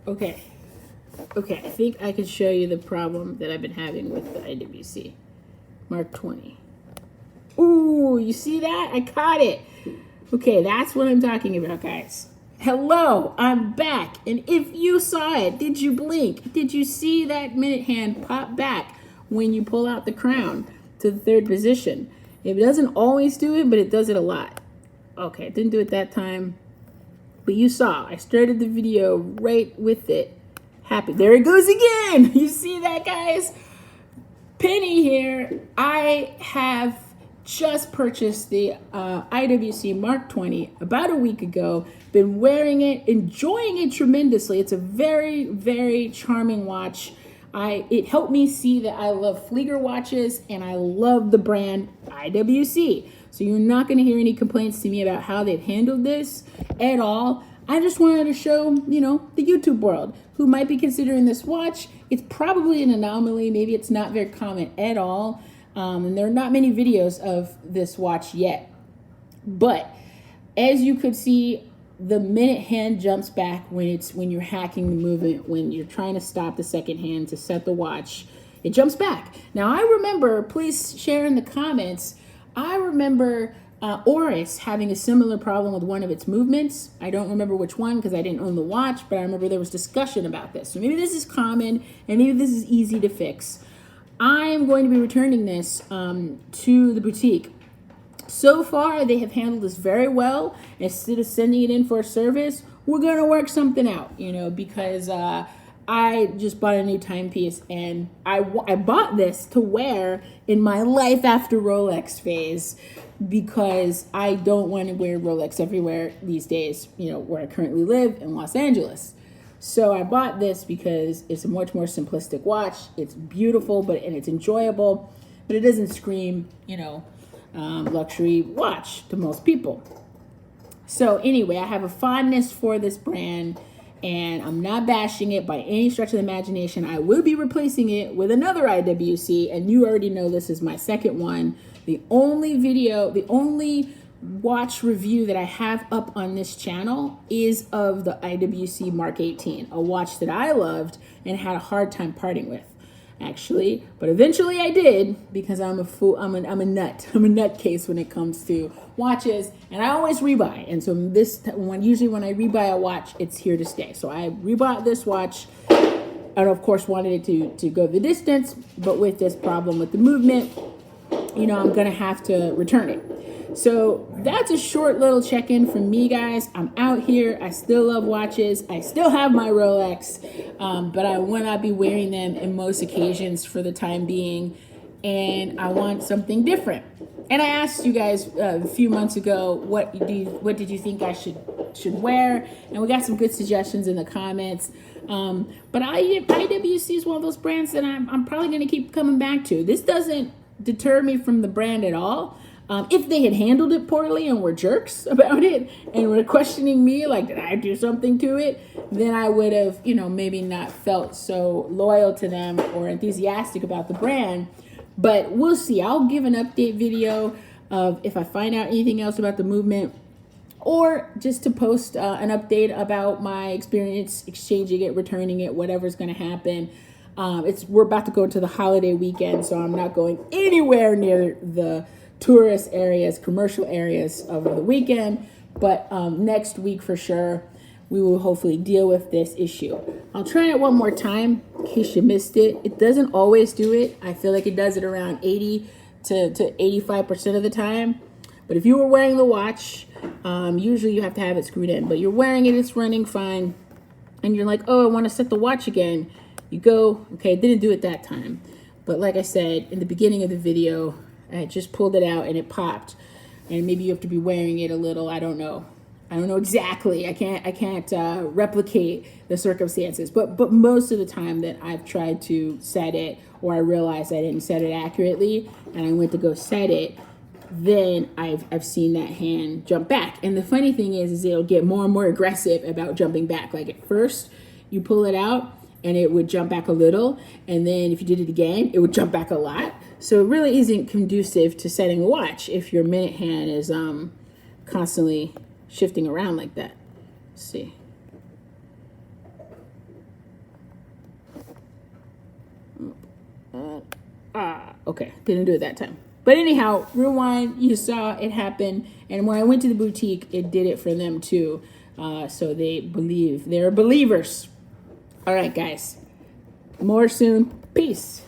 Okay. Okay, I think I can show you the problem that I've been having with the IWC Mark 20. Ooh, you see that? I caught it. Okay, that's what I'm talking about, guys. Hello, I'm back. And if you saw it, did you blink? Did you see that minute hand pop back when you pull out the crown to the third position? It doesn't always do it, but it does it a lot. Okay, it didn't do it that time. But you saw, I started the video right with it. Happy. There it goes again. You see that, guys? Penny here. I have just purchased the IWC Mark 20 about a week ago. Been wearing it, enjoying it tremendously. It's a very, very charming watch. It helped me see that I love Flieger watches and I love the brand IWC. So you're not going to hear any complaints to me about how they've handled this at all. I just wanted to show, the YouTube world who might be considering this watch. It's probably an anomaly. Maybe it's not very common at all. And there are not many videos of this watch yet. But as you could see, the minute hand jumps back when you're hacking the movement, when you're trying to stop the second hand to set the watch. It jumps back. Now, I remember, please share in the comments, I remember Oris having a similar problem with one of its movements. I don't remember which one because I didn't own the watch, but I remember there was discussion about this. So maybe this is common and maybe this is easy to fix. I'm going to be returning this to the boutique. So far, they have handled this very well. Instead of sending it in for a service, we're going to work something out, because I just bought a new timepiece and I bought this to wear in my life after Rolex phase because I don't want to wear Rolex everywhere these days, where I currently live in Los Angeles. So I bought this because it's a much more simplistic watch. It's beautiful, and it's enjoyable, but it doesn't scream, luxury watch to most people. So anyway, I have a fondness for this brand and I'm not bashing it by any stretch of the imagination. I will be replacing it with another IWC, and you already know this is my second one. The only watch review that I have up on this channel is of the IWC Mark 18, a watch that I loved and had a hard time parting with, actually. But eventually I did because I'm a fool. I'm a nut. I'm a nutcase when it comes to watches, and I always rebuy. And so usually when I rebuy a watch, it's here to stay. So I rebought this watch, and of course wanted it to go the distance. But with this problem with the movement, I'm gonna have to return it. So that's a short little check-in from me, guys. I'm out here. I still love watches. I still have my Rolex, but I will not be wearing them in most occasions for the time being, and I want something different. And I asked you guys a few months ago, what did you think I should wear? And we got some good suggestions in the comments. But IWC is one of those brands that I'm probably going to keep coming back to. This doesn't deter me from the brand at all. If they had handled it poorly and were jerks about it and were questioning me, like, did I do something to it? Then I would have, maybe not felt so loyal to them or enthusiastic about the brand. But we'll see. I'll give an update video of if I find out anything else about the movement, or just to post an update about my experience exchanging it, returning it, whatever's going to happen. We're about to go into the holiday weekend, so I'm not going anywhere near the tourist areas, commercial areas over the weekend. But next week for sure, we will hopefully deal with this issue. I'll try it one more time in case you missed it. It doesn't always do it. I feel like it does it around 80 to 85% of the time. But if you were wearing the watch, usually you have to have it screwed in. But you're wearing it, it's running fine. And you're like, oh, I want to set the watch again. You go, okay, it didn't do it that time. But like I said, in the beginning of the video, I just pulled it out and it popped. And maybe you have to be wearing it a little, I don't know. I don't know exactly. I can't replicate the circumstances, but most of the time that I've tried to set it, or I realized I didn't set it accurately, and I went to go set it, then I've seen that hand jump back. And the funny thing is it'll get more and more aggressive about jumping back. Like at first, you pull it out, and it would jump back a little, and then if you did it again, it would jump back a lot. So it really isn't conducive to setting a watch if your minute hand is constantly shifting around like that. Let's see. Okay, didn't do it that time. But anyhow, rewind, you saw it happen. And when I went to the boutique, it did it for them too. So they believe. They're believers. All right, guys. More soon. Peace.